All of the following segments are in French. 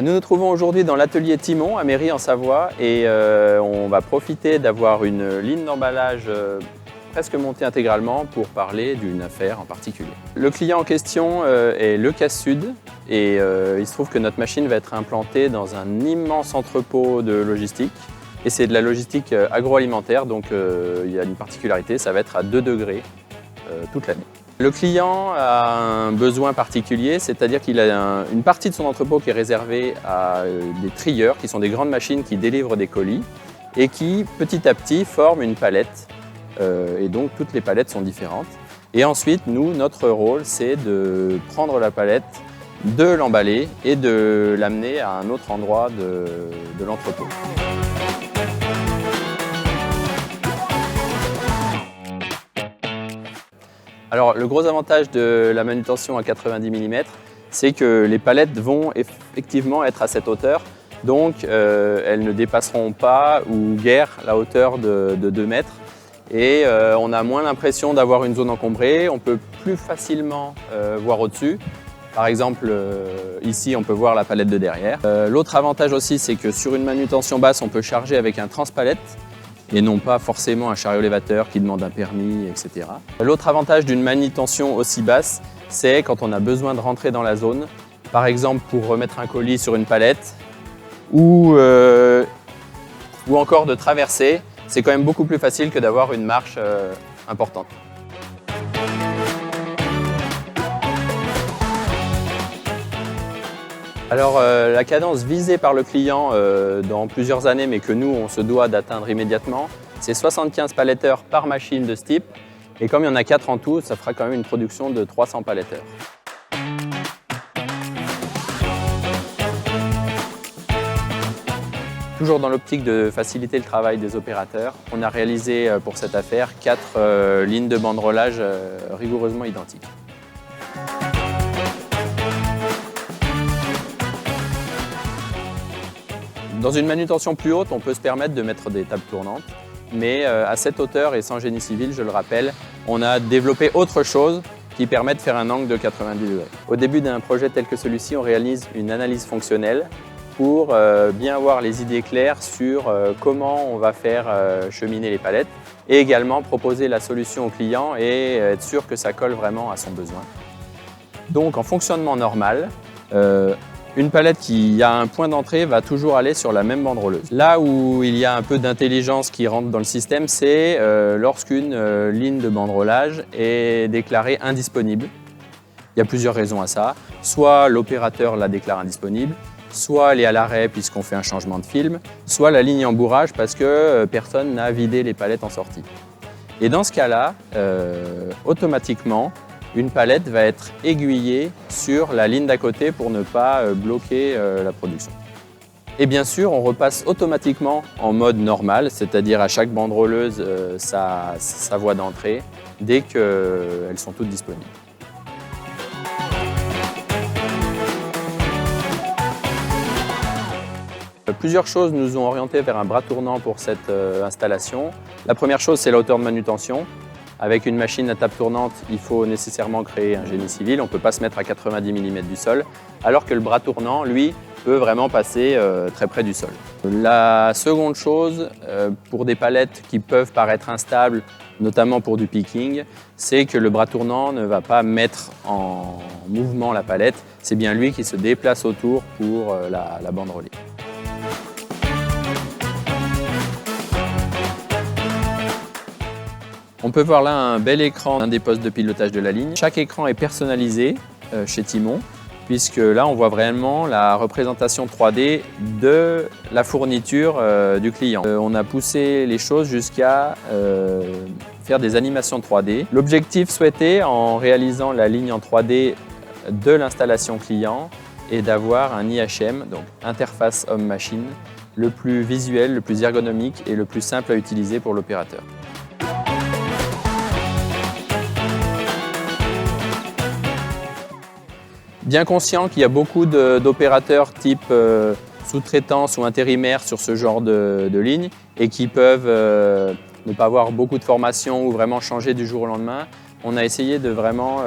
Nous nous trouvons aujourd'hui dans l'atelier Timon à Méry en Savoie et on va profiter d'avoir une ligne d'emballage presque montée intégralement pour parler d'une affaire en particulier. Le client en question est Le Casse Sud et il se trouve que notre machine va être implantée dans un immense entrepôt de logistique et c'est de la logistique agroalimentaire, donc il y a une particularité, ça va être à 2 degrés toute l'année. Le client a un besoin particulier, c'est-à-dire qu'il a une partie de son entrepôt qui est réservée à des trieurs, qui sont des grandes machines qui délivrent des colis et qui, petit à petit, forment une palette. Et donc, toutes les palettes sont différentes. Et ensuite, nous, notre rôle, c'est de prendre la palette, de l'emballer et de l'amener à un autre endroit de l'entrepôt. Alors, le gros avantage de la manutention à 90 mm, c'est que les palettes vont effectivement être à cette hauteur, donc elles ne dépasseront pas ou guère la hauteur de 2 mètres. Et on a moins l'impression d'avoir une zone encombrée, on peut plus facilement voir au-dessus. Par exemple, ici, on peut voir la palette de derrière. L'autre avantage aussi, c'est que sur une manutention basse, on peut charger avec un transpalette et non pas forcément un chariot élévateur qui demande un permis, etc. L'autre avantage d'une manutention aussi basse, c'est quand on a besoin de rentrer dans la zone, par exemple pour remettre un colis sur une palette ou encore de traverser. C'est quand même beaucoup plus facile que d'avoir une marche importante. Alors la cadence visée par le client dans plusieurs années, mais que nous on se doit d'atteindre immédiatement, c'est 75 palettes-heures par machine de ce type. Et comme il y en a 4 en tout, ça fera quand même une production de 300 palettes-heures. Toujours dans l'optique de faciliter le travail des opérateurs, on a réalisé pour cette affaire 4 lignes de banderolage rigoureusement identiques. Dans une manutention plus haute, on peut se permettre de mettre des tables tournantes, mais à cette hauteur et sans génie civil, je le rappelle, on a développé autre chose qui permet de faire un angle de 90 degrés. Au début d'un projet tel que celui-ci, on réalise une analyse fonctionnelle pour bien avoir les idées claires sur comment on va faire cheminer les palettes et également proposer la solution au client et être sûr que ça colle vraiment à son besoin. Donc en fonctionnement normal, une palette qui a un point d'entrée va toujours aller sur la même banderoleuse. Là où il y a un peu d'intelligence qui rentre dans le système, c'est lorsqu'une ligne de banderolage est déclarée indisponible. Il y a plusieurs raisons à ça. Soit l'opérateur la déclare indisponible, soit elle est à l'arrêt puisqu'on fait un changement de film, soit la ligne est en bourrage parce que personne n'a vidé les palettes en sortie. Et dans ce cas-là, automatiquement, une palette va être aiguillée sur la ligne d'à côté pour ne pas bloquer la production. Et bien sûr, on repasse automatiquement en mode normal, c'est-à-dire à chaque banderoleuse sa voie d'entrée dès qu'elles sont toutes disponibles. Plusieurs choses nous ont orientés vers un bras tournant pour cette installation. La première chose, c'est la hauteur de manutention. Avec une machine à table tournante, il faut nécessairement créer un génie civil. On ne peut pas se mettre à 90 mm du sol, alors que le bras tournant, lui, peut vraiment passer très près du sol. La seconde chose, pour des palettes qui peuvent paraître instables, notamment pour du picking, c'est que le bras tournant ne va pas mettre en mouvement la palette. C'est bien lui qui se déplace autour pour la banderoler. On peut voir là un bel écran d'un des postes de pilotage de la ligne. Chaque écran est personnalisé chez Timon, puisque là on voit vraiment la représentation 3D de la fourniture du client. On a poussé les choses jusqu'à faire des animations 3D. L'objectif souhaité en réalisant la ligne en 3D de l'installation client est d'avoir un IHM, donc interface homme-machine, le plus visuel, le plus ergonomique et le plus simple à utiliser pour l'opérateur. Bien conscient qu'il y a beaucoup d'opérateurs type sous-traitance ou intérimaires sur ce genre de ligne et qui peuvent ne pas avoir beaucoup de formation ou vraiment changer du jour au lendemain, on a essayé de vraiment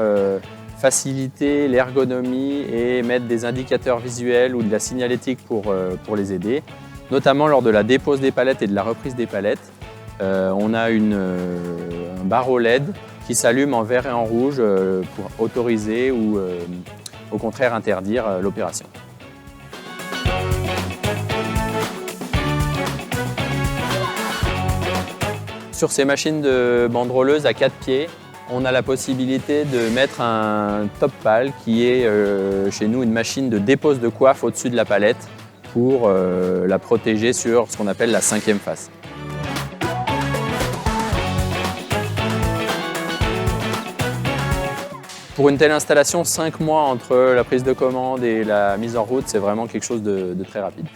faciliter l'ergonomie et mettre des indicateurs visuels ou de la signalétique pour les aider, notamment lors de la dépose des palettes et de la reprise des palettes. On a un barreau LED qui s'allume en vert et en rouge pour autoriser ou au contraire interdire l'opération. Sur ces machines de banderoleuses à 4 pieds, on a la possibilité de mettre un top pal qui est chez nous une machine de dépose de coiffe au-dessus de la palette pour la protéger sur ce qu'on appelle la 5e face. Pour une telle installation, 5 mois entre la prise de commande et la mise en route, c'est vraiment quelque chose de très rapide.